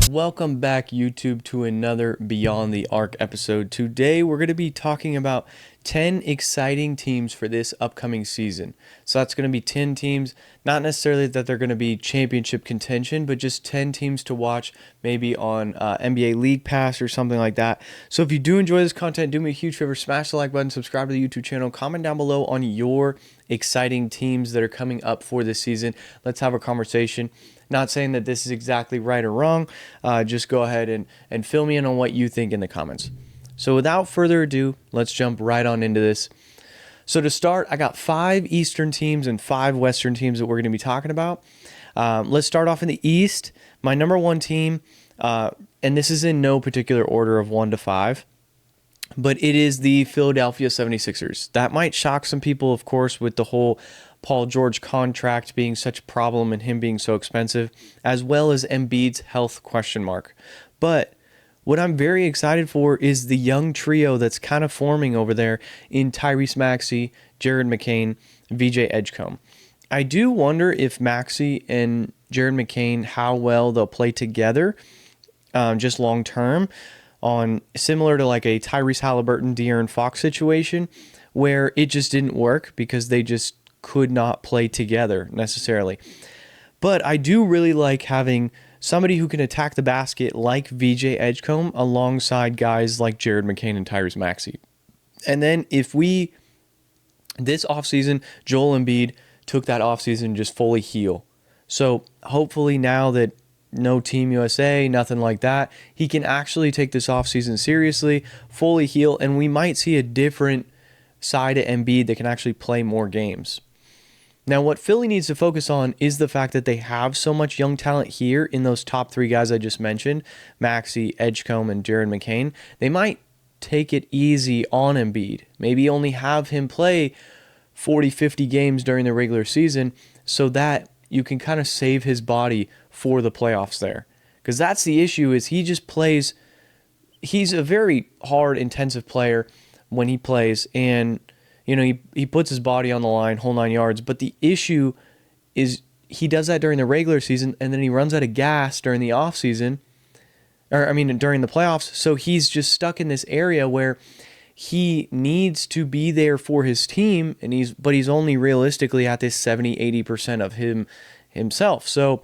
Welcome back, YouTube, to another Beyond the Arc episode. Today, we're going to be talking about 10 exciting teams for this upcoming season. So that's going to be 10 teams, not necessarily that they're going to be championship contention, but just 10 teams to watch maybe on NBA League Pass or something like that. So if you do enjoy this content, do me a huge favor, smash the like button, subscribe to the YouTube channel, comment down below on your exciting teams that are coming up for this season. Let's have a conversation. Not saying that this is exactly right or wrong. Just go ahead and fill me in on what you think in the comments. So without further ado, let's jump right on into this. So to start, I got 5 Eastern teams and 5 Western teams that we're going to be talking about. Let's start off in the East. My number 1 team, and this is in no particular order of 1 to 5, but it is the Philadelphia 76ers. That might shock some people, of course, with the whole Paul George contract being such a problem and him being so expensive, as well as Embiid's health question mark. But what I'm very excited for is the young trio that's kind of forming over there in Tyrese Maxey, Jared McCain, VJ Edgecombe. I do wonder if Maxey and Jared McCain, how well they'll play together, just long term, on similar to like a Tyrese Halliburton, De'Aaron Fox situation, where it just didn't work because they just could not play together necessarily. But I do really like having somebody who can attack the basket like VJ Edgecombe alongside guys like Jared McCain and Tyrese Maxey. And then this offseason, Joel Embiid took that offseason just fully heel. So hopefully now that no Team USA, nothing like that, he can actually take this offseason seriously, fully heal, and we might see a different side of Embiid that can actually play more games. Now, what Philly needs to focus on is the fact that they have so much young talent here in those top 3 guys I just mentioned, Maxey, Edgecombe, and Jared McCain. They might take it easy on Embiid, maybe only have him play 40, 50 games during the regular season so that you can kind of save his body for the playoffs there. Because that's the issue, is he just plays, he's a very hard, intensive player when he plays, and you know, he puts his body on the line, whole 9 yards. But the issue is he does that during the regular season, and then he runs out of gas during the offseason, during the playoffs. So he's just stuck in this area where he needs to be there for his team, but he's only realistically at this 70-80% of himself. So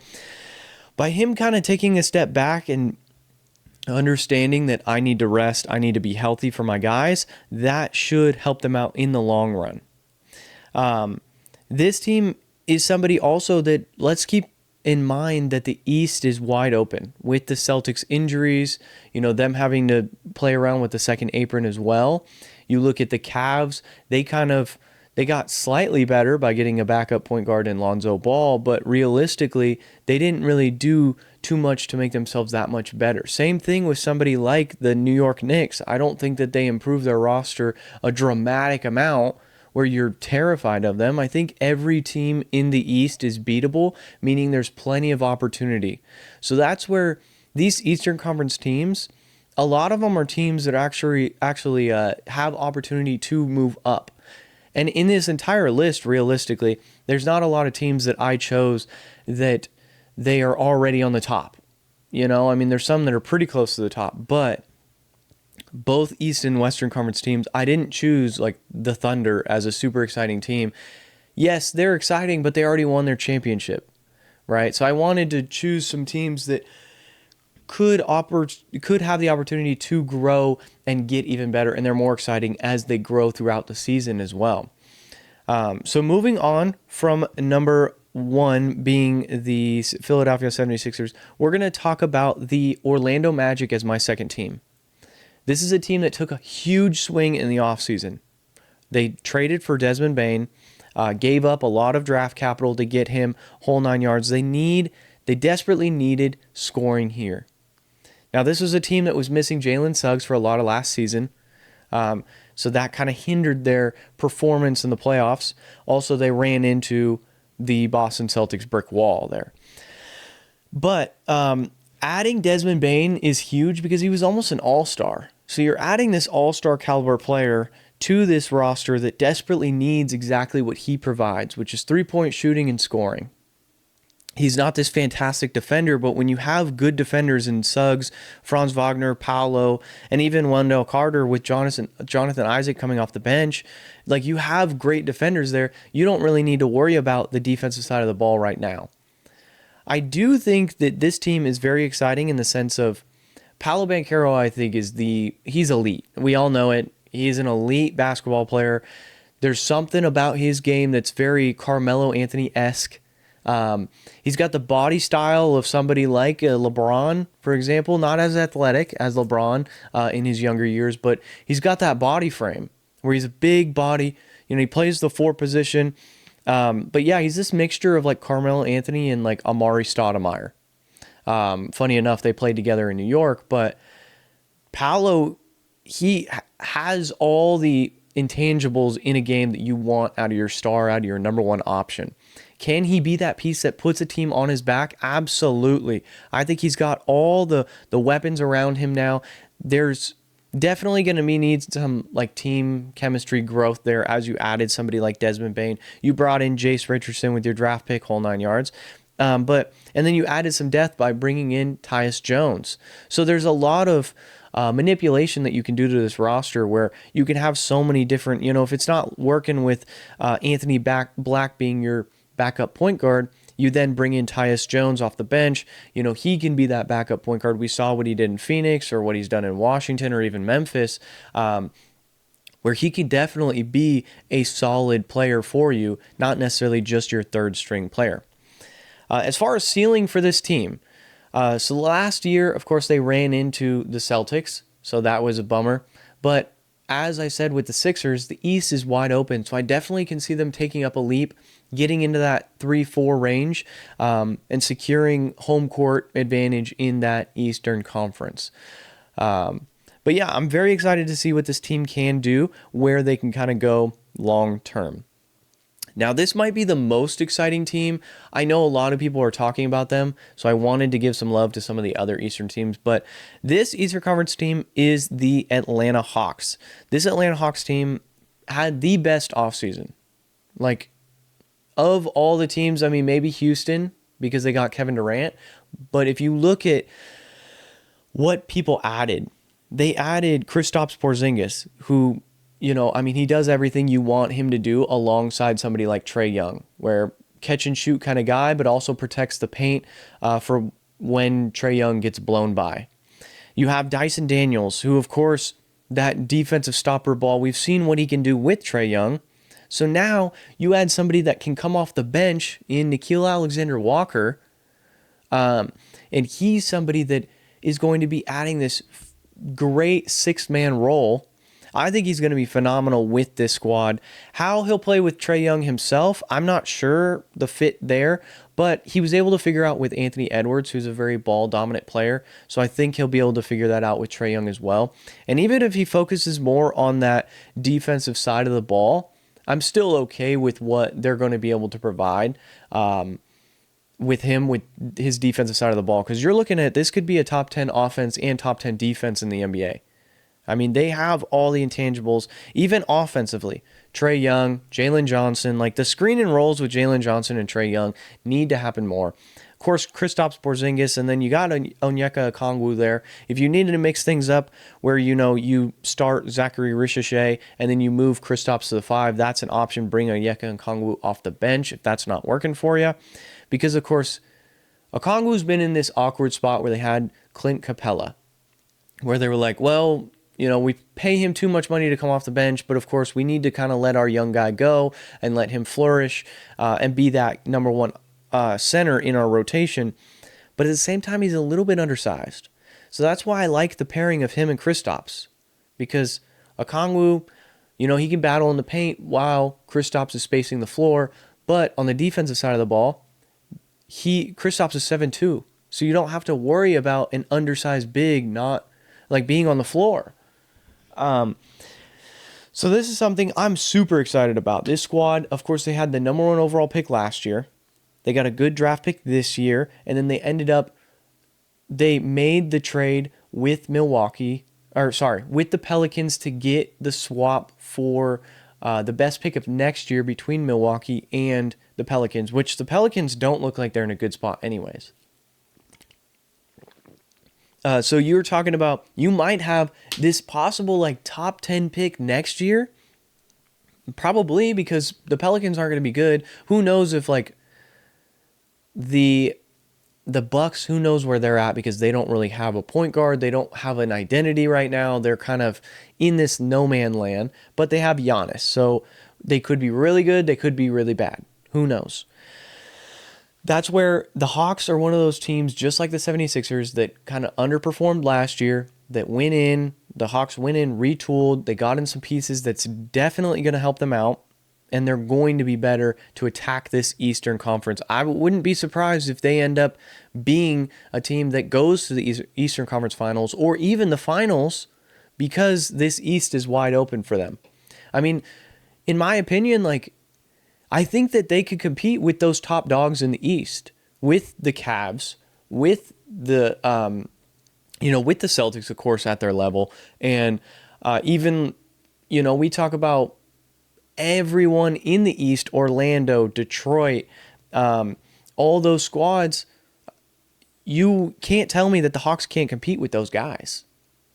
by him kind of taking a step back and understanding that I need to rest, I need to be healthy for my guys, that should help them out in the long run. This team is somebody also that, let's keep in mind that the East is wide open with the Celtics injuries, them having to play around with the second apron as well. You look at the Cavs, they got slightly better by getting a backup point guard in Lonzo Ball, but realistically, they didn't really do too much to make themselves that much better. Same thing with somebody like the New York Knicks. I don't think that they improved their roster a dramatic amount where you're terrified of them. I think every team in the East is beatable, meaning there's plenty of opportunity. So that's where these Eastern Conference teams, a lot of them are teams that actually have opportunity to move up. And in this entire list, realistically, there's not a lot of teams that I chose that they are already on the top. There's some that are pretty close to the top, but both East and Western Conference teams, I didn't choose like the Thunder as a super exciting team. Yes, they're exciting, but they already won their championship, right? So I wanted to choose some teams that could have the opportunity to grow and get even better, and they're more exciting as they grow throughout the season as well. So moving on from number 1 being the Philadelphia 76ers, we're going to talk about the Orlando Magic as my second team. This is a team that took a huge swing in the offseason. They traded for Desmond Bane, gave up a lot of draft capital to get him whole 9 yards. They desperately needed scoring here. Now, this was a team that was missing Jalen Suggs for a lot of last season, so that kind of hindered their performance in the playoffs. Also, they ran into the Boston Celtics brick wall there. But adding Desmond Bane is huge because he was almost an all-star. So you're adding this all-star caliber player to this roster that desperately needs exactly what he provides, which is three-point shooting and scoring. He's not this fantastic defender, but when you have good defenders in Suggs, Franz Wagner, Paolo, and even Wendell Carter with Jonathan Isaac coming off the bench, like you have great defenders there. You don't really need to worry about the defensive side of the ball right now. I do think that this team is very exciting in the sense of Paolo Banchero, I think, he's elite. We all know it. He's an elite basketball player. There's something about his game that's very Carmelo Anthony-esque. He's got the body style of somebody like LeBron, for example, not as athletic as LeBron in his younger years, but he's got that body frame where he's a big body. You know, he plays the 4 position. But yeah, he's this mixture of like Carmelo Anthony and like Amari Stoudemire. Funny enough, they played together in New York, but Paolo, he has all the intangibles in a game that you want out of your star, out of your number one option. Can he be that piece that puts a team on his back? Absolutely. I think he's got all the weapons around him now. There's definitely going to need some like team chemistry growth there as you added somebody like Desmond Bane. You brought in Jace Richardson with your draft pick, whole 9 yards. And then you added some depth by bringing in Tyus Jones. So there's a lot of manipulation that you can do to this roster where you can have so many different, if it's not working with Anthony Black being your backup point guard, you then bring in Tyus Jones off the bench. He can be that backup point guard. We saw what he did in Phoenix or what he's done in Washington or even Memphis, where he can definitely be a solid player for you, not necessarily just your third string player. As far as ceiling for this team, so last year, of course, they ran into the Celtics, so that was a bummer. But as I said with the Sixers, the East is wide open, so I definitely can see them taking up a leap, getting into that 3-4 range, and securing home court advantage in that Eastern Conference. But yeah, I'm very excited to see what this team can do, where they can kind of go long term. Now, this might be the most exciting team. I know a lot of people are talking about them, so I wanted to give some love to some of the other Eastern teams. But this Eastern Conference team is the Atlanta Hawks. This Atlanta Hawks team had the best offseason. Like, of all the teams, I mean, maybe Houston, because they got Kevin Durant. But if you look at what people added, they added Kristaps Porzingis, who... he does everything you want him to do alongside somebody like Trae Young, where catch and shoot kind of guy, but also protects the paint for when Trae Young gets blown by. You have Dyson Daniels, who, of course, that defensive stopper ball, we've seen what he can do with Trae Young. So now you add somebody that can come off the bench in Nickeil Alexander-Walker, and he's somebody that is going to be adding this great six-man role. I think he's going to be phenomenal with this squad. How he'll play with Trae Young himself, I'm not sure the fit there, but he was able to figure out with Anthony Edwards, who's a very ball-dominant player, so I think he'll be able to figure that out with Trae Young as well. And even if he focuses more on that defensive side of the ball, I'm still okay with what they're going to be able to provide with him, with his defensive side of the ball, because you're looking at this could be a top 10 offense and top 10 defense in the NBA. I mean, they have all the intangibles, even offensively. Trae Young, Jalen Johnson, like the screen and rolls with Jalen Johnson and Trae Young need to happen more. Of course, Kristaps Porzingis, and then you got Onyeka Okongwu there. If you needed to mix things up where, you start Zachary Ricochet and then you move Kristaps to the 5, that's an option. Bring Onyeka Okongwu off the bench if that's not working for you. Because, of course, Okongwu's been in this awkward spot where they had Clint Capella, where they were like, well, we pay him too much money to come off the bench, but of course we need to kind of let our young guy go and let him flourish and be that number one center in our rotation. But at the same time, he's a little bit undersized. So that's why I like the pairing of him and Kristaps, because Okongwu, he can battle in the paint while Kristaps is spacing the floor. But on the defensive side of the ball, Kristaps is 7'2", so you don't have to worry about an undersized big not like being on the floor. So this is something I'm super excited about. This squad, of course, they had the number 1 overall pick last year. They got a good draft pick this year, and then they made the trade with with the Pelicans to get the swap for the best pick of next year between Milwaukee and the Pelicans, which the Pelicans don't look like they're in a good spot anyways. So you were talking about you might have this possible like top 10 pick next year. Probably because the Pelicans aren't going to be good. Who knows if like the Bucks, who knows where they're at because they don't really have a point guard. They don't have an identity right now. They're kind of in this no man land, but they have Giannis. So they could be really good. They could be really bad. Who knows? That's where the Hawks are one of those teams, just like the 76ers, that kind of underperformed last year, that went in. The Hawks went in, retooled. They got in some pieces that's definitely going to help them out, and they're going to be better to attack this Eastern Conference. I wouldn't be surprised if they end up being a team that goes to the Eastern Conference Finals or even the Finals because this East is wide open for them. I mean, in my opinion, like, I think that they could compete with those top dogs in the East, with the Cavs, with the with the Celtics, of course, at their level, and even we talk about everyone in the East: Orlando, Detroit, all those squads. You can't tell me that the Hawks can't compete with those guys.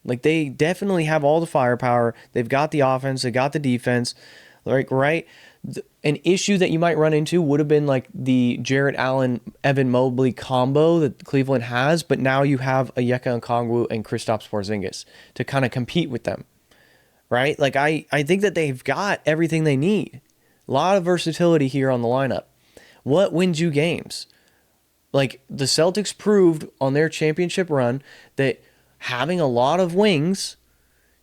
Like, they definitely have all the firepower. They've got the offense. They got the defense. Like, right. An issue that you might run into would have been like the Jarrett Allen, Evan Mobley combo that Cleveland has, but now you have Onyeka Okongwu and Kristaps Porzingis to kind of compete with them, right? Like, I think that they've got everything they need. A lot of versatility here on the lineup. What wins you games? Like, the Celtics proved on their championship run that having a lot of wings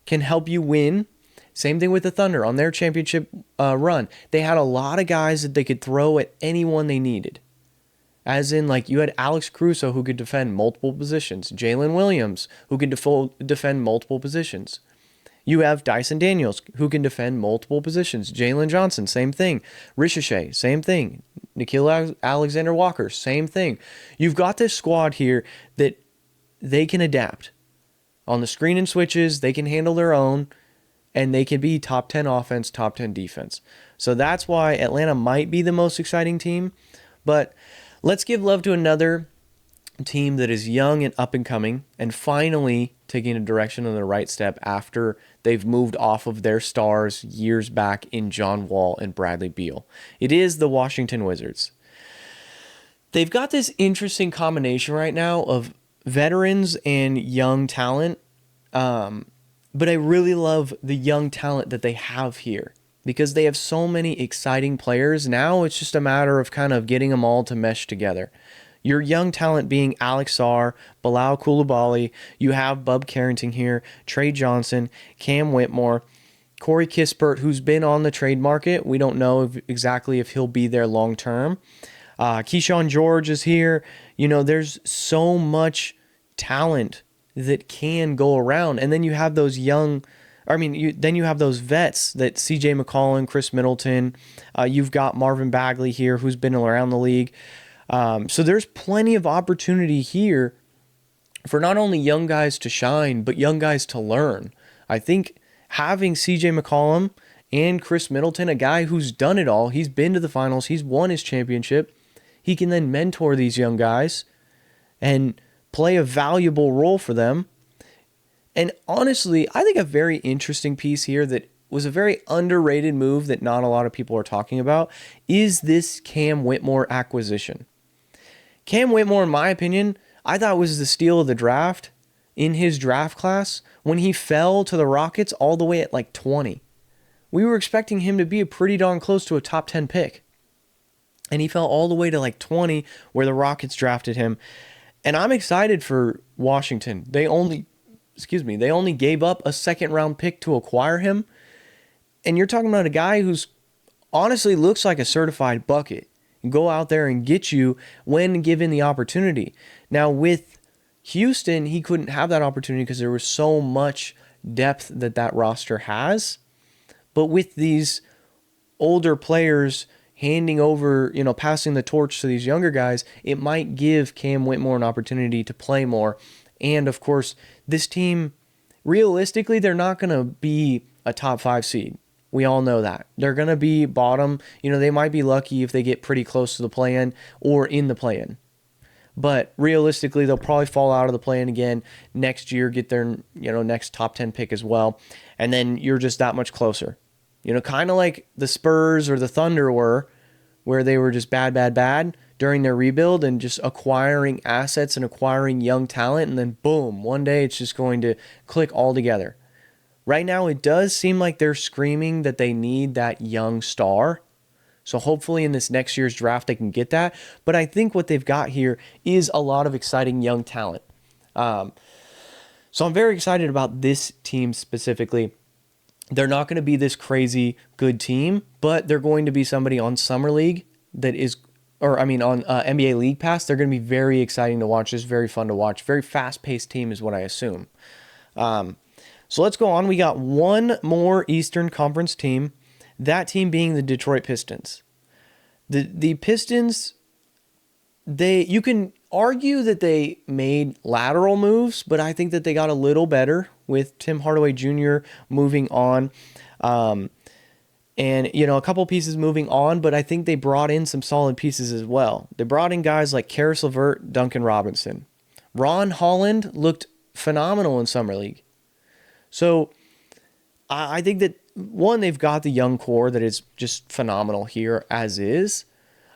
can help you win. Same thing with the Thunder on their championship run. They had a lot of guys that they could throw at anyone they needed. As in, like, you had Alex Caruso who could defend multiple positions. Jalen Williams who can defend multiple positions. You have Dyson Daniels who can defend multiple positions. Jalen Johnson, same thing. Ricochet, same thing. Nickeil Alexander-Walker, same thing. You've got this squad here that they can adapt. On the screen and switches, they can handle their own. And they can be top 10 offense, top 10 defense. So that's why Atlanta might be the most exciting team. But let's give love to another team that is young and up and coming and finally taking a direction on the right step after they've moved off of their stars years back in John Wall and Bradley Beal. It is the Washington Wizards. They've got this interesting combination right now of veterans and young talent. But I really love the young talent that they have here because they have so many exciting players. Now it's just a matter of kind of getting them all to mesh together. Your young talent being Alex Sarr, Bilal Coulibaly, you have Bub Carrington here, Trey Johnson, Cam Whitmore, Corey Kispert, who's been on the trade market. We don't know exactly if he'll be there long term. Keyshawn George is here. There's so much talent that can go around. And then you have those then you have those vets that CJ McCollum, Chris Middleton, you've got Marvin Bagley here who's been around the league. So there's plenty of opportunity here for not only young guys to shine, but young guys to learn. I think having CJ McCollum and Chris Middleton, a guy who's done it all, he's been to the finals, he's won his championship, he can then mentor these young guys and play a valuable role for them. And honestly, I think a very interesting piece here that was a very underrated move that not a lot of people are talking about is this Cam Whitmore acquisition. Cam Whitmore, in my opinion, I thought was the steal of the draft in his draft class when he fell to the Rockets all the way at like 20. We were expecting him to be pretty darn close to a top 10 pick. And he fell all the way to like 20 where the Rockets drafted him. And I'm excited for Washington. They only gave up a second round pick to acquire him. And you're talking about a guy who's honestly looks like a certified bucket. Go out there and get you when given the opportunity. Now with Houston, he couldn't have that opportunity because there was so much depth that roster has. But with these older players handing over, passing the torch to these younger guys, it might give Cam Whitmore an opportunity to play more. And of course, this team, realistically, they're not going to be a top 5 seed. We all know that. They're going to be bottom. They might be lucky if they get pretty close to the play-in or in the play-in. But realistically, they'll probably fall out of the play-in again next year, get their, next top 10 pick as well. And then you're just that much closer. Kind of like the Spurs or the Thunder were, where they were just bad during their rebuild and just acquiring assets and acquiring young talent. And then boom, one day it's just going to click all together. Right now, it does seem like they're screaming that they need that young star. So hopefully in this next year's draft, they can get that. But I think what they've got here is a lot of exciting young talent. So I'm very excited about this team specifically. They're not going to be this crazy good team, but they're going to be somebody on Summer League on NBA League Pass. They're going to be very exciting to watch. Just very fun to watch. Very fast-paced team is what I assume. So let's go on. We got one more Eastern Conference team. That team being the Detroit Pistons. The Pistons, you can argue that they made lateral moves, but I think that they got a little better with Tim Hardaway Jr. moving on. And, a couple pieces moving on, but I think they brought in some solid pieces as well. They brought in guys like Karis LeVert, Duncan Robinson. Ron Holland looked phenomenal in Summer League. So I think that, one, they've got the young core that is just phenomenal here as is.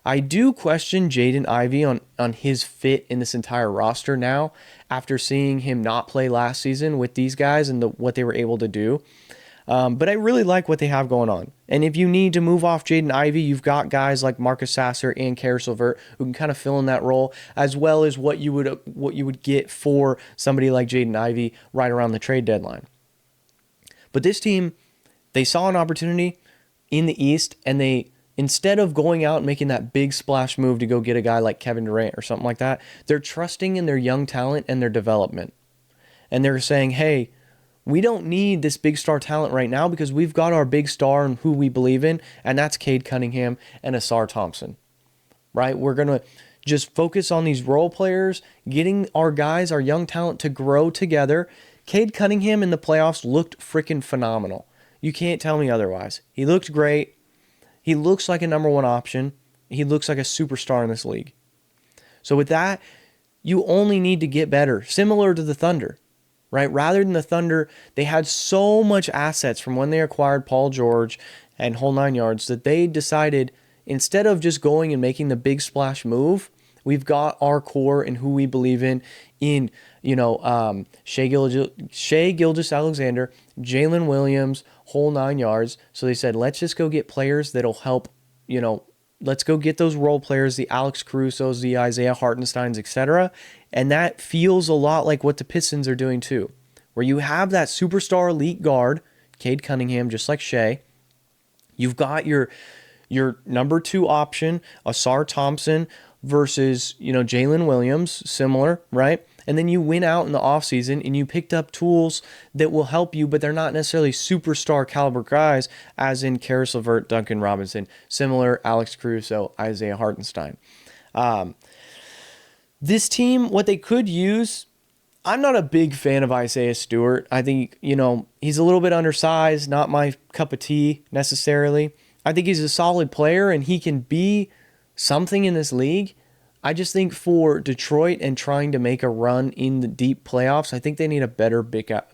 I do question Jaden Ivey on his fit in this entire roster now after seeing him not play last season with these guys and what they were able to do. But I really like what they have going on. And if you need to move off Jaden Ivey, you've got guys like Marcus Sasser and Karis LeVert who can kind of fill in that role, as well as what you would get for somebody like Jaden Ivey right around the trade deadline. But this team, they saw an opportunity in the East, and they, instead of going out and making that big splash move to go get a guy like Kevin Durant or something like that, they're trusting in their young talent and their development. And they're saying, hey, we don't need this big star talent right now because we've got our big star and who we believe in, and that's Cade Cunningham and Ausar Thompson, right? We're going to just focus on these role players, getting our guys, our young talent to grow together. Cade Cunningham in the playoffs looked freaking phenomenal. You can't tell me otherwise. He looked great. He looks like a number one option. He looks like a superstar in this league. So with that, you only need to get better, similar to the Thunder, right? Rather than the Thunder, they had so much assets from when they acquired Paul George and whole nine yards that they decided, instead of just going and making the big splash move, we've got our core and who we believe in Shai Gilgeous-Alexander, Jalen Williams, whole nine yards. So they said, let's just go get players that'll help, let's go get those role players, the Alex Carusos, the Isaiah Hartensteins, etc. And that feels a lot like what the Pistons are doing too, where you have that superstar elite guard, Cade Cunningham, just like Shai. You've got your number two option, Ausar Thompson, versus, Jalen Williams, similar, right? And then you went out in the offseason and you picked up tools that will help you, but they're not necessarily superstar caliber guys, as in Karis LeVert, Duncan Robinson, similar, Alex Caruso, Isaiah Hartenstein. This team, what they could use, I'm not a big fan of Isaiah Stewart. I think, he's a little bit undersized, not my cup of tea necessarily. I think he's a solid player and he can be something in this league. I just think for Detroit and trying to make a run in the deep playoffs, I think they need a better backup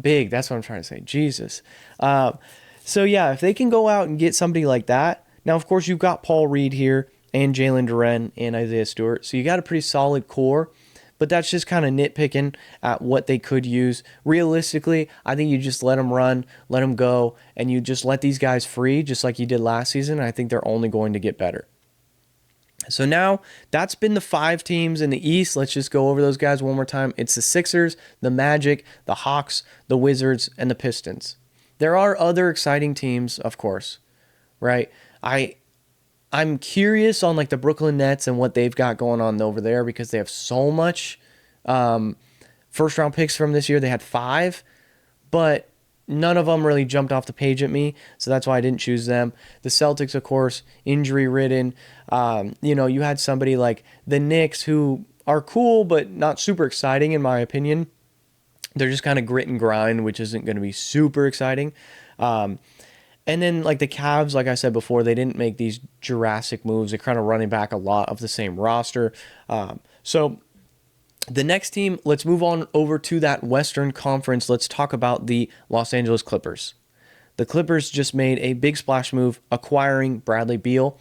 big. That's what I'm trying to say. Jesus. So yeah, if they can go out and get somebody like that. Now, of course, you've got Paul Reed here and Jalen Duren and Isaiah Stewart. So you got a pretty solid core. But that's just kind of nitpicking at what they could use. Realistically, I think you just let them run, let them go, and you just let these guys free, just like you did last season. I think they're only going to get better. So now that's been the 5 teams in the East. Let's just go over those guys one more time. It's the Sixers, the Magic, the Hawks, the Wizards, and the Pistons. There are other exciting teams, of course, right? I'm curious on like the Brooklyn Nets and what they've got going on over there because they have so much first round picks from this year. They had 5, but none of them really jumped off the page at me. So that's why I didn't choose them. The Celtics, of course, injury ridden. You had somebody like the Knicks who are cool, but not super exciting in my opinion. They're just kind of grit and grind, which isn't going to be super exciting. Um, and then like the Cavs, like I said before, they didn't make these Jurassic moves. They're kind of running back a lot of the same roster. So the next team, let's move on over to that Western Conference. Let's talk about the Los Angeles Clippers. The Clippers just made a big splash move acquiring Bradley Beal.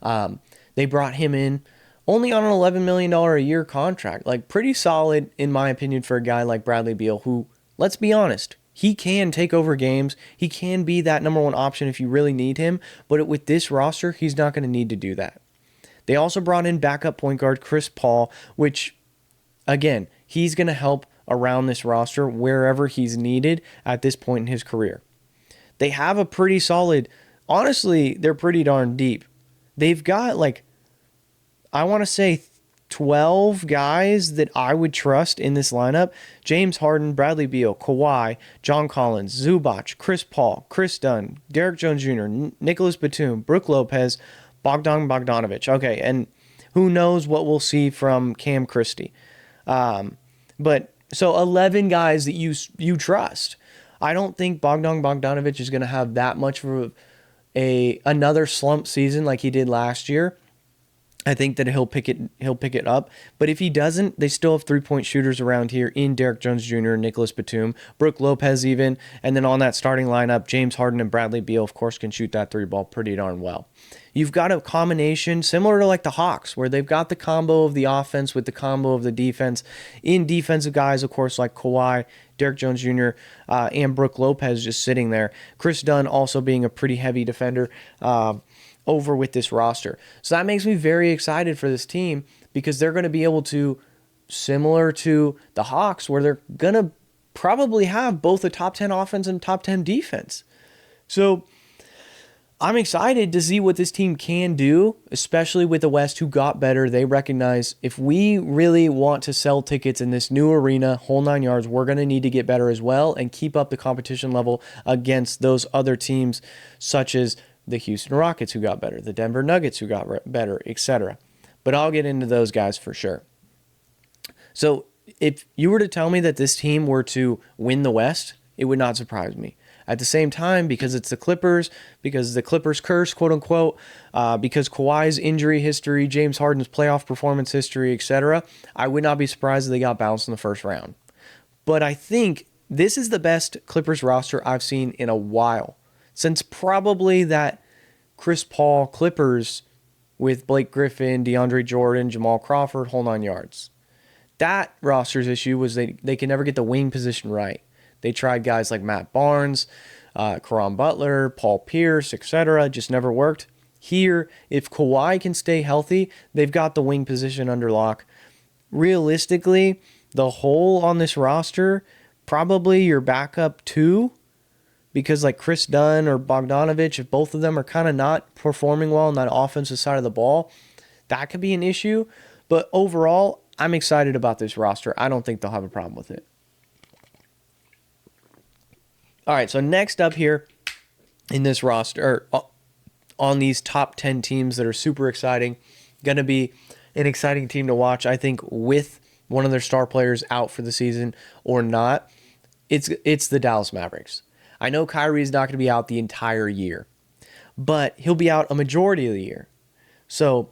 They brought him in only on an $11 million a year contract. Like, pretty solid, in my opinion, for a guy like Bradley Beal, who, let's be honest, he can take over games. He can be that number one option if you really need him. But with this roster, he's not going to need to do that. They also brought in backup point guard Chris Paul, which, again, he's going to help around this roster wherever he's needed at this point in his career. They have a pretty solid, honestly, they're pretty darn deep. They've got, like, I want to say 12 guys that I would trust in this lineup. James Harden, Bradley Beal, Kawhi, John Collins, Zubac, Chris Paul, Chris Dunn, Derek Jones Jr., Nicholas Batum, Brook Lopez, Bogdan Bogdanovic. Okay, and who knows what we'll see from Cam Christie. But so 11 guys that you trust. I don't think Bogdan Bogdanovic is going to have that much of another slump season like he did last year. I think that he'll pick it up. But if he doesn't, they still have 3-point shooters around here in Derek Jones Jr., Nicholas Batum, Brook Lopez even, and then on that starting lineup, James Harden and Bradley Beal, of course, can shoot that three ball pretty darn well. You've got a combination similar to like the Hawks, where they've got the combo of the offense with the combo of the defense. In defensive guys, of course, like Kawhi, Derek Jones Jr., and Brook Lopez just sitting there. Chris Dunn also being a pretty heavy defender over with this roster. So that makes me very excited for this team because they're going to be able to, similar to the Hawks, where they're going to probably have both a top 10 offense and top 10 defense. So I'm excited to see what this team can do, especially with the West, who got better. They recognize if we really want to sell tickets in this new arena, whole 9 yards, we're going to need to get better as well and keep up the competition level against those other teams, such as the Houston Rockets, who got better, the Denver Nuggets, who got better, etc. But I'll get into those guys for sure. So if you were to tell me that this team were to win the West, it would not surprise me. At the same time, because it's the Clippers, because the Clippers curse, quote unquote, because Kawhi's injury history, James Harden's playoff performance history, etc., I would not be surprised if they got bounced in the first round. But I think this is the best Clippers roster I've seen in a while. Since probably that Chris Paul Clippers with Blake Griffin, DeAndre Jordan, Jamal Crawford, whole 9 yards. That roster's issue was they can never get the wing position right. They tried guys like Matt Barnes, Caron Butler, Paul Pierce, etc. Just never worked. Here, if Kawhi can stay healthy, they've got the wing position under lock. Realistically, the hole on this roster, probably your backup two, because like Chris Dunn or Bogdanovic, if both of them are kind of not performing well on that offensive side of the ball, that could be an issue. But overall, I'm excited about this roster. I don't think they'll have a problem with it. All right, so next up here in this roster, on these top 10 teams that are super exciting, going to be an exciting team to watch, I think, with one of their star players out for the season or not. It's the Dallas Mavericks. I know Kyrie's not going to be out the entire year, but he'll be out a majority of the year. So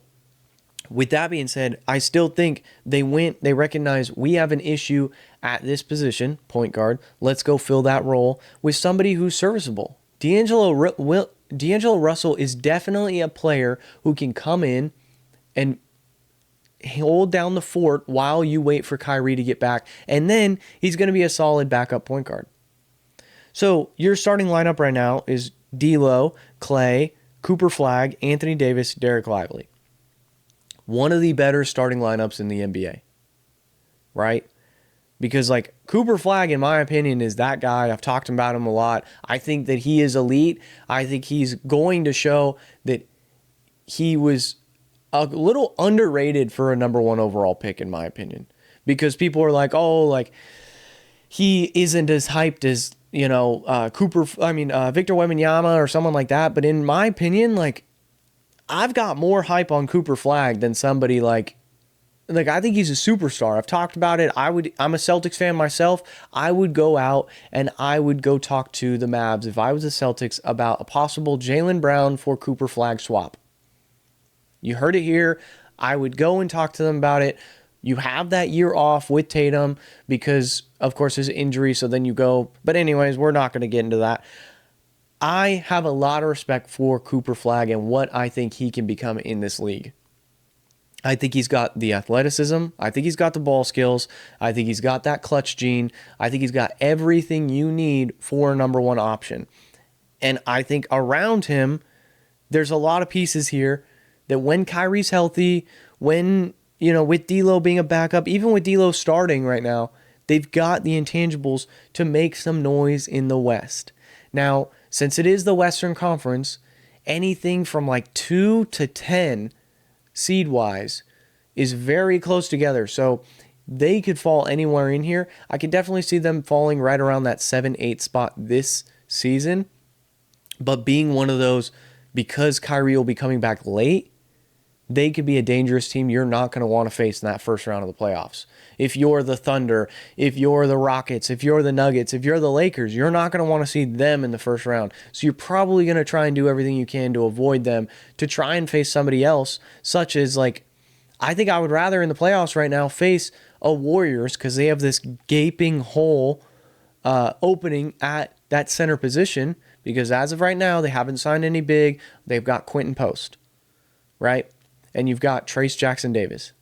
with that being said, I still think they recognize we have an issue at this position, point guard. Let's go fill that role with somebody who's serviceable. D'Angelo Russell is definitely a player who can come in and hold down the fort while you wait for Kyrie to get back, and then he's going to be a solid backup point guard. So your starting lineup right now is D'Lo, Clay, Cooper Flagg, Anthony Davis, Derek Lively. One of the better starting lineups in the NBA, right? Because like Cooper Flagg, in my opinion, is that guy. I've talked about him a lot. I think that he is elite. I think he's going to show that he was a little underrated for a number one overall pick, in my opinion. Because people are like, oh, like he isn't as hyped as, Victor Wembanyama or someone like that. But in my opinion, like, I've got more hype on Cooper Flagg than somebody like like, I think he's a superstar. I've talked about it. I'm a Celtics fan myself. I would go out and I would go talk to the Mavs if I was the Celtics about a possible Jaylen Brown for Cooper Flag swap. You heard it here. I would go and talk to them about it. You have that year off with Tatum because, of course, his injury. So then you go. But anyways, we're not going to get into that. I have a lot of respect for Cooper Flag and what I think he can become in this league. I think he's got the athleticism. I think he's got the ball skills. I think he's got that clutch gene. I think he's got everything you need for a number one option. And I think around him, there's a lot of pieces here that when Kyrie's healthy, when, with D'Lo being a backup, even with D'Lo starting right now, they've got the intangibles to make some noise in the West. Now, since it is the Western Conference, anything from like 2 to 10 seed-wise is very close together. So they could fall anywhere in here. I could definitely see them falling right around that 7-8 spot this season. But being one of those, because Kyrie will be coming back late, they could be a dangerous team you're not going to want to face in that first round of the playoffs. If you're the Thunder, if you're the Rockets, if you're the Nuggets, if you're the Lakers, you're not going to want to see them in the first round. So you're probably going to try and do everything you can to avoid them, to try and face somebody else, such as I think I would rather in the playoffs right now face a Warriors because they have this gaping hole opening at that center position because as of right now, they haven't signed any big. They've got Quentin Post, right? And you've got Trace Jackson-Davis.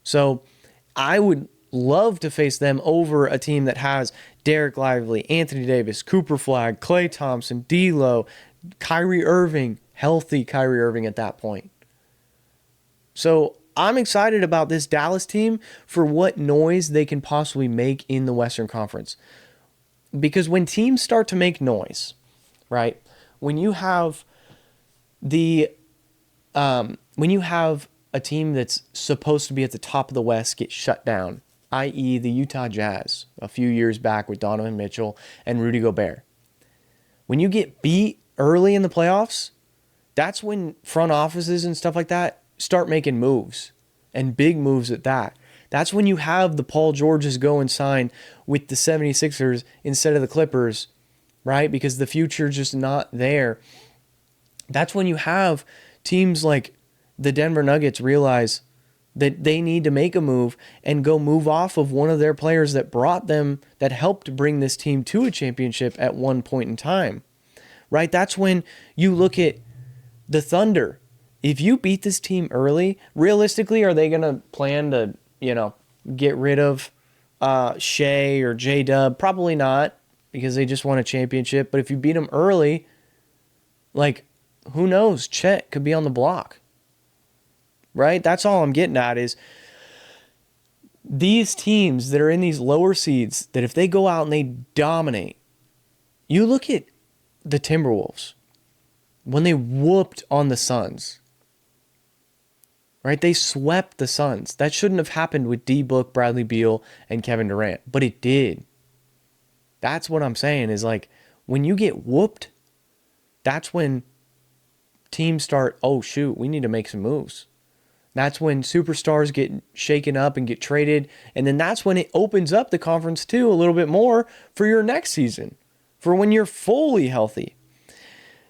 So I would love to face them over a team that has Derek Lively, Anthony Davis, Cooper Flag, Klay Thompson, D'Lo, Kyrie Irving, healthy Kyrie Irving at that point. So I'm excited about this Dallas team for what noise they can possibly make in the Western Conference. Because when teams start to make noise, right, when you have a team that's supposed to be at the top of the West get shut down, i.e. the Utah Jazz a few years back with Donovan Mitchell and Rudy Gobert. When you get beat early in the playoffs, that's when front offices and stuff like that start making moves, and big moves at that. That's when you have the Paul Georges go and sign with the 76ers instead of the Clippers, right? Because the future's just not there. That's when you have teams like the Denver Nuggets realize that they need to make a move and go move off of one of their players that helped bring this team to a championship at one point in time, right? That's when you look at the Thunder. If you beat this team early, realistically, are they going to plan to, get rid of Shea or J-Dub? Probably not, because they just won a championship. But if you beat them early, who knows? Chet could be on the block. Right? That's all I'm getting at is these teams that are in these lower seeds, that if they go out and they dominate, you look at the Timberwolves when they whooped on the Suns. Right? They swept the Suns. That shouldn't have happened with D-Book, Bradley Beal, and Kevin Durant, but it did. That's what I'm saying is when you get whooped, that's when teams start, oh shoot, we need to make some moves. That's when superstars get shaken up and get traded. And then that's when it opens up the conference too a little bit more for your next season, for when you're fully healthy.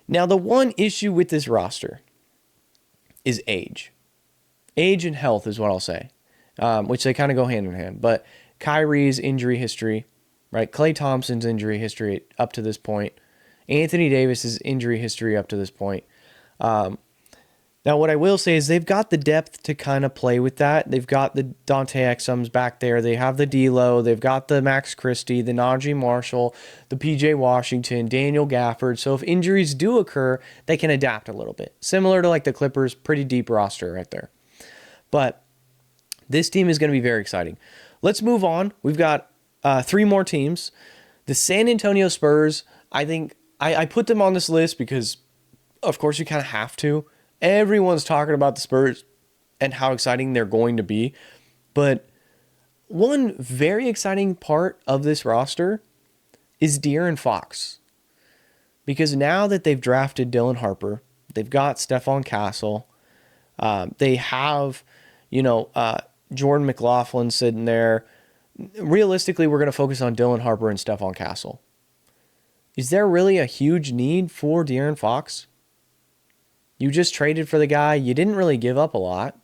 Now, the one issue with this roster is age. Age and health is what I'll say, which they kind of go hand in hand. But Kyrie's injury history, right? Klay Thompson's injury history up to this point. Anthony Davis's injury history up to this point. Now, what I will say is they've got the depth to kind of play with that. They've got the Dante Exums back there. They have the D'Lo. They've got the Max Christie, the Najee Marshall, the PJ Washington, Daniel Gafford. So if injuries do occur, they can adapt a little bit. Similar to the Clippers, pretty deep roster right there. But this team is going to be very exciting. Let's move on. We've got 3 more teams. The San Antonio Spurs, I think I put them on this list because, of course, you kind of have to. Everyone's talking about the Spurs and how exciting they're going to be. But one very exciting part of this roster is De'Aaron Fox. Because now that they've drafted Dylan Harper, they've got Stephon Castle, they have, Jordan McLaughlin sitting there. Realistically, we're going to focus on Dylan Harper and Stephon Castle. Is there really a huge need for De'Aaron Fox? You just traded for the guy. You didn't really give up a lot.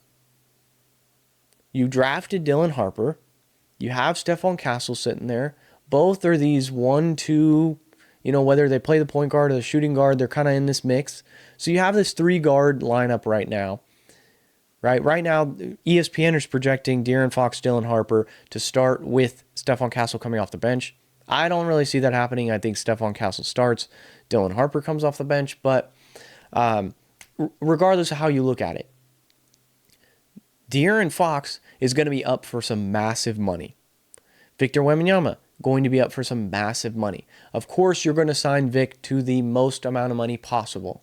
You drafted Dylan Harper. You have Stephon Castle sitting there. Both are these 1-2, whether they play the point guard or the shooting guard, they're kind of in this mix. So you have this 3-guard lineup right now. Right now, ESPN is projecting De'Aaron Fox, Dylan Harper to start with Stephon Castle coming off the bench. I don't really see that happening. I think Stephon Castle starts. Dylan Harper comes off the bench. But regardless of how you look at it, De'Aaron Fox is going to be up for some massive money. Victor Wembanyama going to be up for some massive money. Of course, you're going to sign Vic to the most amount of money possible.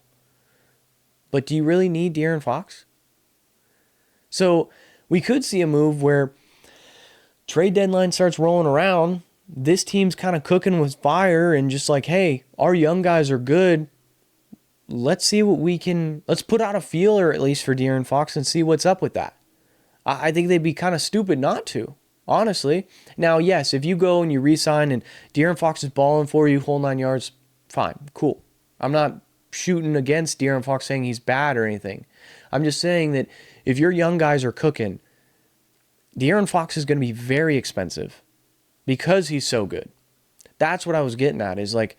But do you really need De'Aaron Fox? So we could see a move where trade deadline starts rolling around. This team's kind of cooking with fire and just like, hey, our young guys are good. Let's see what let's put out a feeler at least for De'Aaron Fox and see what's up with that. I think they'd be kind of stupid not to, honestly. Now, yes, if you go and you re-sign and De'Aaron Fox is balling for you, whole 9 yards, fine, cool. I'm not shooting against De'Aaron Fox saying he's bad or anything. I'm just saying that if your young guys are cooking, De'Aaron Fox is going to be very expensive because he's so good. That's what I was getting at, is like,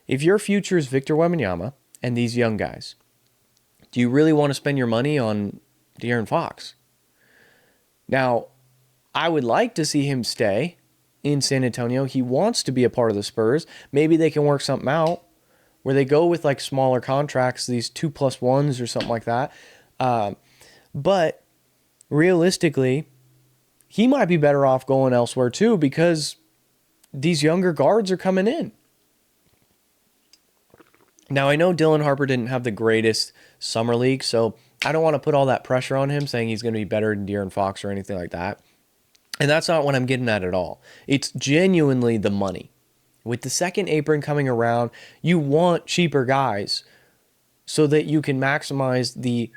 if your future is Victor Wembanyama and these young guys, do you really want to spend your money on De'Aaron Fox? Now, I would like to see him stay in San Antonio. He wants to be a part of the Spurs. Maybe they can work something out where they go with like smaller contracts, these 2+1s or something like that. But realistically, he might be better off going elsewhere too, because these younger guards are coming in. Now, I know Dylan Harper didn't have the greatest summer league, so I don't want to put all that pressure on him saying he's going to be better than De'Aaron Fox or anything like that. And that's not what I'm getting at all. It's genuinely the money. With the second apron coming around, you want cheaper guys so that you can maximize the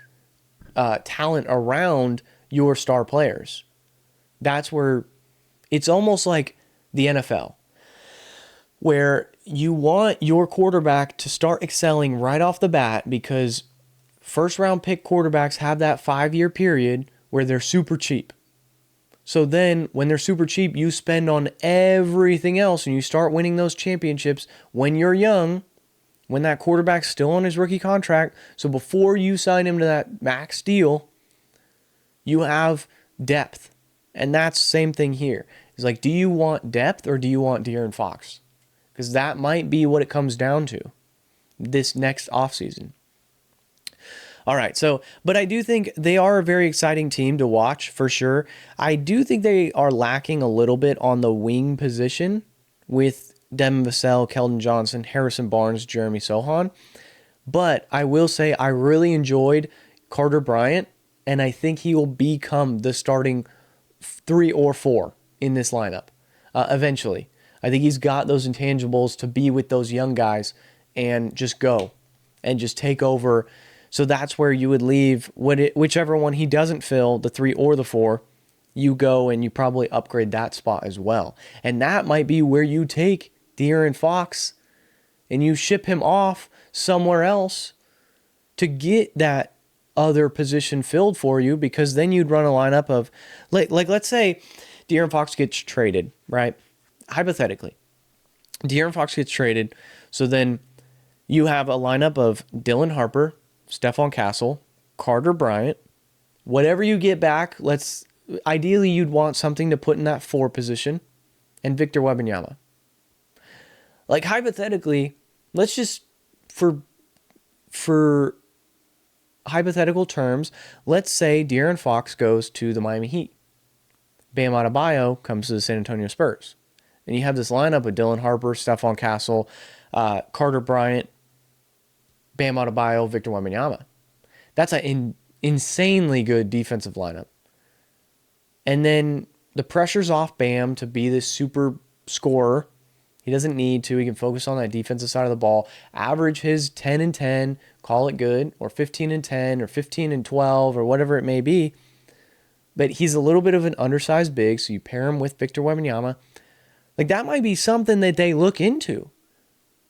talent around your star players. That's where it's almost like the NFL, where you want your quarterback to start excelling right off the bat, because first round pick quarterbacks have that 5-year period where they're super cheap. So then when they're super cheap, you spend on everything else and you start winning those championships when you're young, when that quarterback's still on his rookie contract. So before you sign him to that max deal, you have depth. And that's the same thing here. It's like, do you want depth or do you want De'Aaron Fox? Because that might be what it comes down to this next offseason. All right, but I do think they are a very exciting team to watch for sure. I do think they are lacking a little bit on the wing position with Devin Vassell, Keldon Johnson, Harrison Barnes, Jeremy Sohan. But I will say I really enjoyed Carter Bryant, and I think he will become the starting 3 or 4 in this lineup eventually. I think he's got those intangibles to be with those young guys and just go and just take over. So that's where you would leave whichever one he doesn't fill, the 3 or the 4, you go and you probably upgrade that spot as well. And that might be where you take De'Aaron Fox and you ship him off somewhere else to get that other position filled for you, because then you'd run a lineup of, like let's say De'Aaron Fox gets traded, right? Hypothetically, De'Aaron Fox gets traded, so then you have a lineup of Dylan Harper, Stephon Castle, Carter Bryant, whatever you get back. Ideally you'd want something to put in that 4 position, and Victor Wembanyama. Like hypothetically, let's just for hypothetical terms, let's say De'Aaron Fox goes to the Miami Heat. Bam Adebayo comes to the San Antonio Spurs. And you have this lineup of Dylan Harper, Stephon Castle, Carter Bryant, Bam Adebayo, Victor Wembanyama. That's an insanely good defensive lineup. And then the pressure's off Bam to be this super scorer. He doesn't need to. He can focus on that defensive side of the ball. Average his 10 and 10, call it good, or 15 and 10, or 15 and 12, or whatever it may be. but he's a little bit of an undersized big, so you pair him with Victor Wembanyama. Like, that might be something that they look into.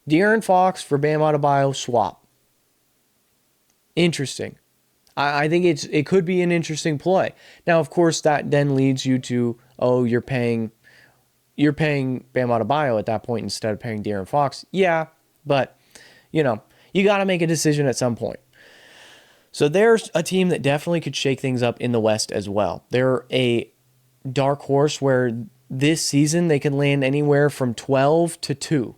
De'Aaron Fox for Bam Adebayo swap. Interesting. I think it could be an interesting play. Now, of course, that then leads you to, you're paying Bam Adebayo at that point instead of paying De'Aaron Fox. Yeah, but, you got to make a decision at some point. So there's a team that definitely could shake things up in the West as well. They're a dark horse where this season they can land anywhere from 12 to 2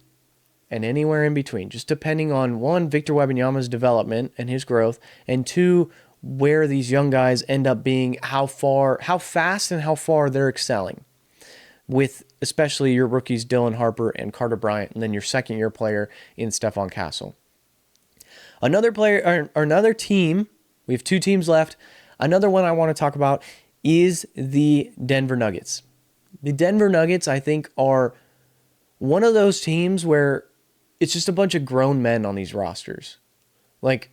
and anywhere in between, just depending on, one, Victor Wembanyama's development and his growth, and two, where these young guys end up being, how fast and how far they're excelling, with especially your rookies Dylan Harper and Carter Bryant, and then your second-year player in Stephon Castle. Another team, we have two teams left. Another one I want to talk about is the Denver Nuggets. The Denver Nuggets, I think, are one of those teams where it's just a bunch of grown men on these rosters. Like,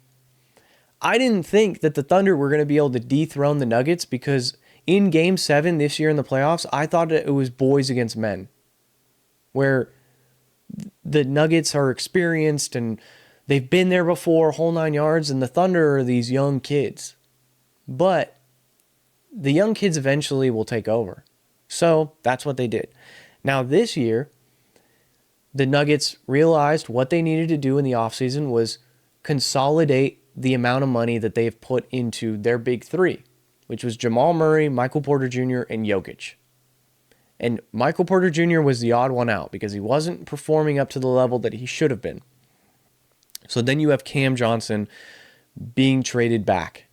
I didn't think that the Thunder were going to be able to dethrone the Nuggets, because in Game 7 this year in the playoffs, I thought it was boys against men, where the Nuggets are experienced and they've been there before, whole 9 yards, and the Thunder are these young kids. But the young kids eventually will take over. So that's what they did. Now this year, the Nuggets realized what they needed to do in the offseason was consolidate the amount of money that they've put into their big three, which was Jamal Murray, Michael Porter Jr., and Jokic. And Michael Porter Jr. was the odd one out because he wasn't performing up to the level that he should have been. So then you have Cam Johnson being traded back,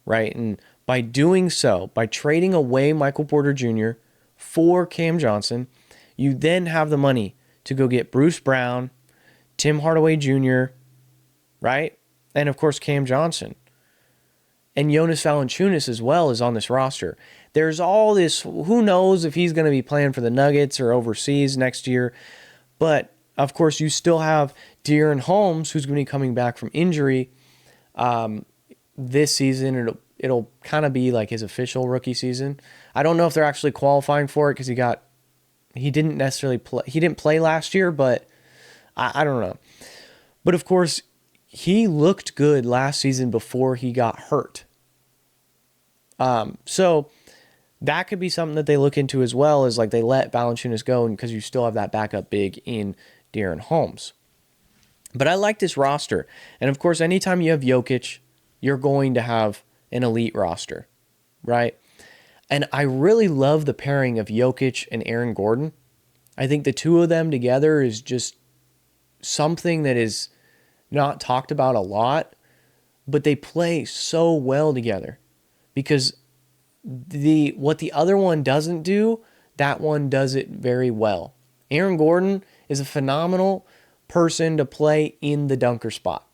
right? And by doing so, by trading away Michael Porter Jr. for Cam Johnson, you then have the money to go get Bruce Brown, Tim Hardaway Jr., right? And, of course, Cam Johnson. And Jonas Valanciunas as well is on this roster. There's all this, who knows if he's going to be playing for the Nuggets or overseas next year. But, of course, you still have De'Aaron Holmes, who's going to be coming back from injury this season. It'll kind of be like his official rookie season. I don't know if they're actually qualifying for it because he didn't necessarily play. He didn't play last year, but I don't know. But of course, he looked good last season before he got hurt. So that could be something that they look into as well, is like they let Valanciunas go because you still have that backup big in De'Aaron Holmes. But I like this roster. And of course, anytime you have Jokic, you're going to have an elite roster, right? And I really love the pairing of Jokic and Aaron Gordon. I think the two of them together is just something that is not talked about a lot, but they play so well together because what the other one doesn't do, that one does it very well. Aaron Gordon is a phenomenal person to play in the dunker spot.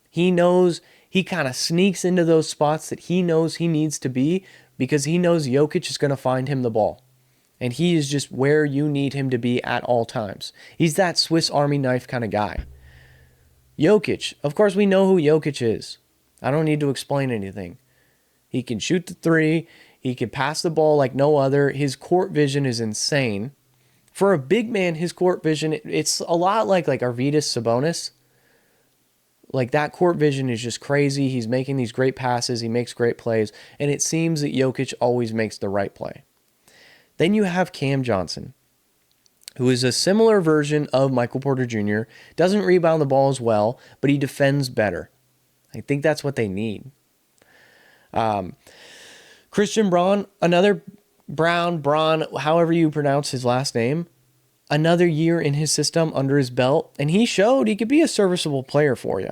He kind of sneaks into those spots that he knows he needs to be because he knows Jokic is going to find him the ball. And he is just where you need him to be at all times. He's that Swiss Army knife kind of guy. Jokic, of course we know who Jokic is. I don't need to explain anything. He can shoot the three. He can pass the ball like no other. His court vision is insane. For a big man, his court vision, it's a lot like Arvydas Sabonis. Like, that court vision is just crazy. He's making these great passes. He makes great plays. And it seems that Jokic always makes the right play. Then you have Cam Johnson, who is a similar version of Michael Porter Jr. Doesn't rebound the ball as well, but he defends better. I think that's what they need. Christian Braun, Braun, however you pronounce his last name, another year in his system under his belt, and he showed he could be a serviceable player for you.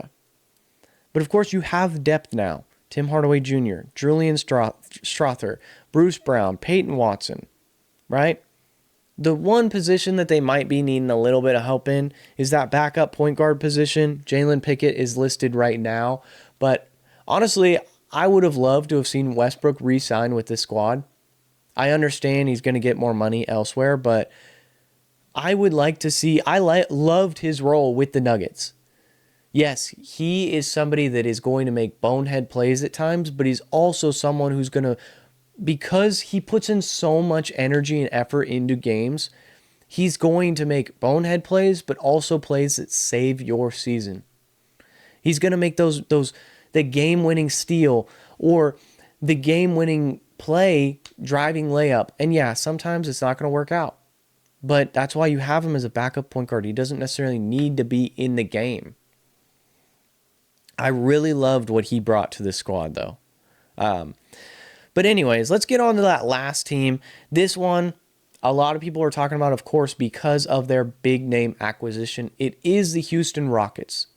But of course, you have depth now. Tim Hardaway Jr., Julian Strother, Bruce Brown, Peyton Watson, right? The one position that they might be needing a little bit of help in is that backup point guard position. Jalen Pickett is listed right now, but honestly, I would have loved to have seen Westbrook re-sign with this squad. I understand he's going to get more money elsewhere, but I would like to see, loved his role with the Nuggets. Yes, he is somebody that is going to make bonehead plays at times, but he's also someone who's going to because he puts in so much energy and effort into games, he's going to make bonehead plays, but also plays that save your season. He's going to make the game-winning steal or the game-winning play, driving layup. And yeah, sometimes it's not going to work out. But that's why you have him as a backup point guard. He doesn't necessarily need to be in the game. I really loved what he brought to this squad, though. But anyways, let's get on to that last team. This one, a lot of people are talking about, of course, because of their big name acquisition. It is the Houston Rockets.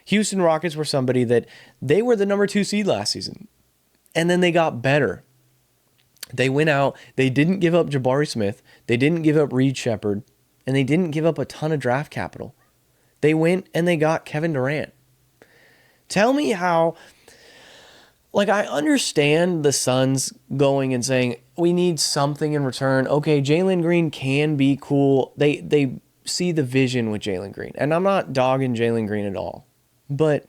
Houston Rockets were somebody that they were the number 2 seed last season. And then they got better. They went out. They didn't give up Jabari Smith. They didn't give up Reed Shepherd. And they didn't give up a ton of draft capital. They went and they got Kevin Durant. Tell me how... Like, I understand the Suns going and saying, we need something in return. Okay, Jalen Green can be cool. They see the vision with Jalen Green. And I'm not dogging Jalen Green at all. But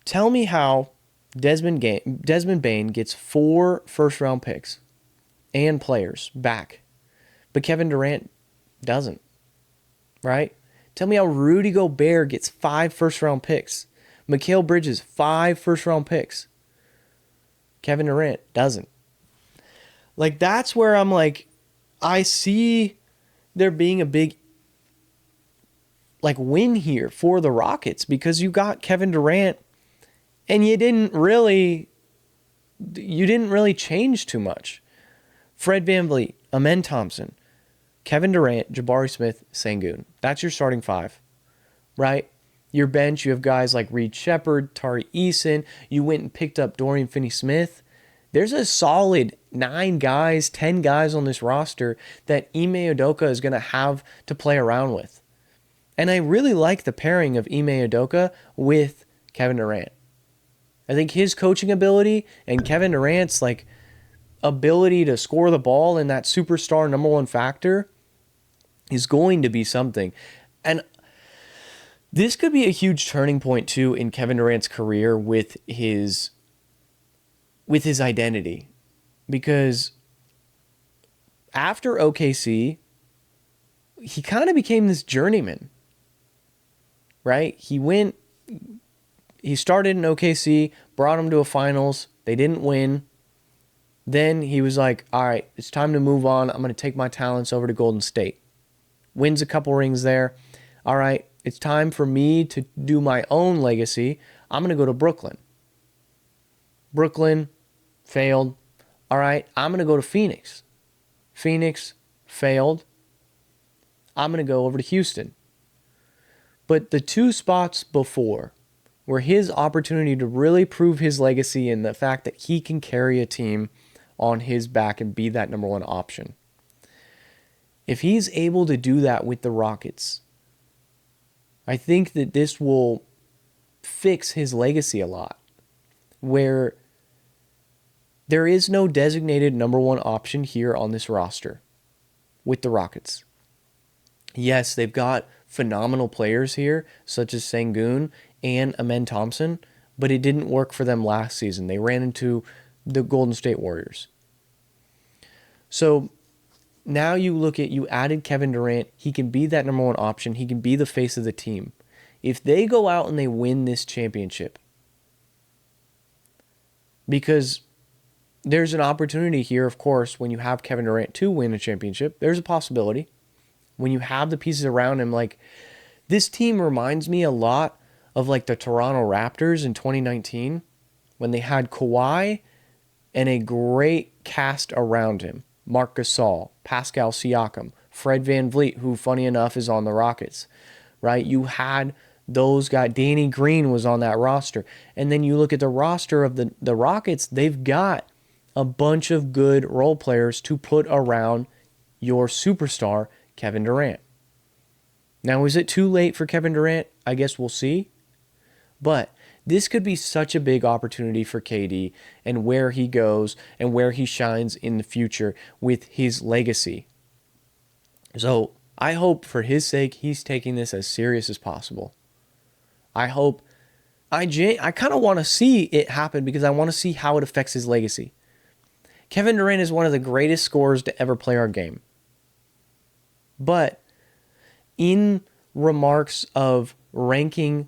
tell me how Desmond Bane gets 4 first-round picks and players back, but Kevin Durant doesn't, right? Tell me how Rudy Gobert gets 5 first-round picks. Mikal Bridges, 5 first-round picks. Kevin Durant doesn't. Like, that's where I'm like, I see there being a big win here for the Rockets because you got Kevin Durant and you didn't really change too much. Fred VanVleet, Amen Thompson, Kevin Durant, Jabari Smith, Sengun. That's your starting 5, right? Your bench, you have guys like Reed Shepherd, Tari Eason. You went and picked up Dorian Finney-Smith. There's a solid 9 guys, 10 guys on this roster that Ime Udoka is going to have to play around with. And I really like the pairing of Ime Udoka with Kevin Durant. I think his coaching ability and Kevin Durant's ability to score the ball in that superstar number 1 factor is going to be something. And this could be a huge turning point too in Kevin Durant's career with his identity. Because after OKC, he kind of became this journeyman. Right? He started in OKC, brought him to a finals. They didn't win. Then he was like, all right, it's time to move on. I'm going to take my talents over to Golden State. Wins a couple rings there. All right, it's time for me to do my own legacy. I'm going to go to Brooklyn. Brooklyn failed. All right, I'm going to go to Phoenix. Phoenix failed. I'm going to go over to Houston. But the 2 spots before were his opportunity to really prove his legacy and the fact that he can carry a team on his back and be that number 1 option. If he's able to do that with the Rockets, I think that this will fix his legacy a lot, where there is no designated number 1 option here on this roster with the Rockets. Yes, they've got phenomenal players here, such as Sengun and Amen Thompson, but it didn't work for them last season. They ran into the Golden State Warriors. So now you added Kevin Durant. He can be that number 1 option. He can be the face of the team. If they go out and they win this championship, because there's an opportunity here, of course, when you have Kevin Durant to win a championship, there's a possibility. When you have the pieces around him, this team reminds me a lot of the Toronto Raptors in 2019 when they had Kawhi and a great cast around him. Marc Gasol, Pascal Siakam, Fred VanVleet, who funny enough is on the Rockets, right? You had those guys. Danny Green was on that roster. And then you look at the roster of the Rockets, they've got a bunch of good role players to put around your superstar, Kevin Durant. Now, is it too late for Kevin Durant? I guess we'll see. But this could be such a big opportunity for KD and where he goes and where he shines in the future with his legacy. So I hope for his sake he's taking this as serious as possible. I kind of want to see it happen because I want to see how it affects his legacy. Kevin Durant is one of the greatest scorers to ever play our game. But in remarks of ranking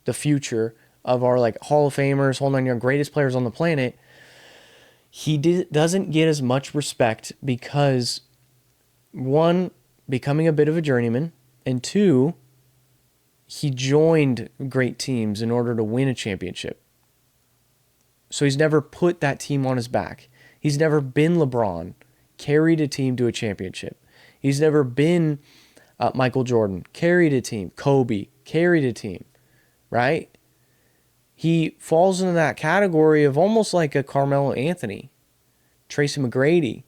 the future of our like Hall of Famers, whole nine yards, greatest players on the planet, he doesn't get as much respect because, one, becoming a bit of a journeyman, and two, he joined great teams in order to win a championship. So he's never put that team on his back. He's never been LeBron, carried a team to a championship. He's never been Michael Jordan, carried a team. Kobe, carried a team, right? He falls into that category of almost like a Carmelo Anthony, Tracy McGrady.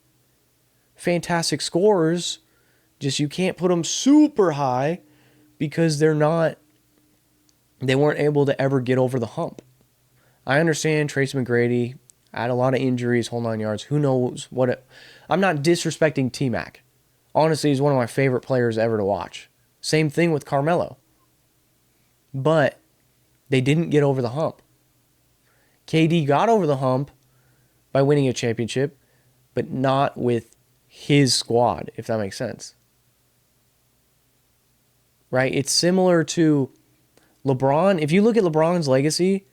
Fantastic scorers, just you can't put them super high because they weren't able to ever get over the hump. I understand Tracy McGrady had a lot of injuries, whole nine yards. Who knows I'm not disrespecting T-Mac. Honestly, he's one of my favorite players ever to watch. Same thing with Carmelo. But they didn't get over the hump. KD got over the hump by winning a championship, but not with his squad, if that makes sense. Right? It's similar to LeBron. If you look at LeBron's legacy,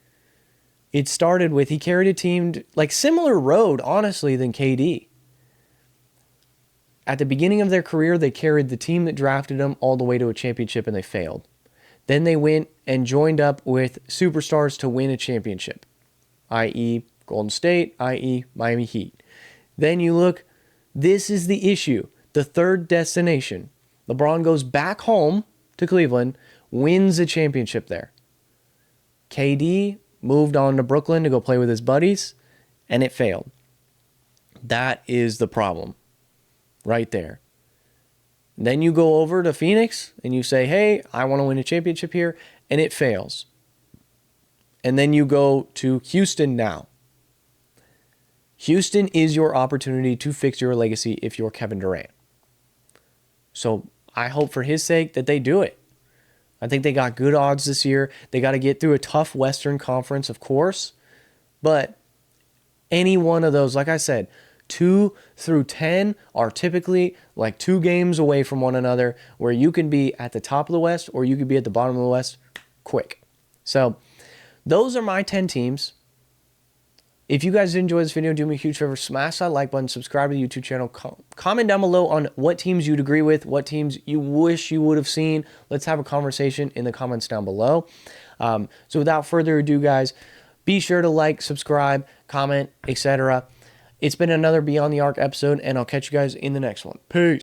it started with he carried a team like similar road, honestly, than KD. At the beginning of their career, they carried the team that drafted them all the way to a championship and they failed. Then they went and joined up with superstars to win a championship, i.e. Golden State, i.e. Miami Heat. Then you look, this is the issue, the third destination. LeBron goes back home to Cleveland, wins a championship there. KD moved on to Brooklyn to go play with his buddies, and it failed. That is the problem right there. Then you go over to Phoenix and you say, hey, I want to win a championship here, and it fails. And then you go to Houston now. Houston is your opportunity to fix your legacy if you're Kevin Durant. So I hope for his sake that they do it. I think they got good odds this year. They got to get through a tough Western Conference, of course. But any one of those, like I said, 2 through 10 are typically like 2 games away from one another where you can be at the top of the West or you could be at the bottom of the West quick. So those are my 10 teams. If you guys did enjoy this video, do me a huge favor, smash that like button, subscribe to the YouTube channel, comment down below on what teams you'd agree with, what teams you wish you would have seen. Let's have a conversation in the comments down below. So without further ado, guys, be sure to like, subscribe, comment, etc. It's been another Beyond the Arc episode, and I'll catch you guys in the next one. Peace.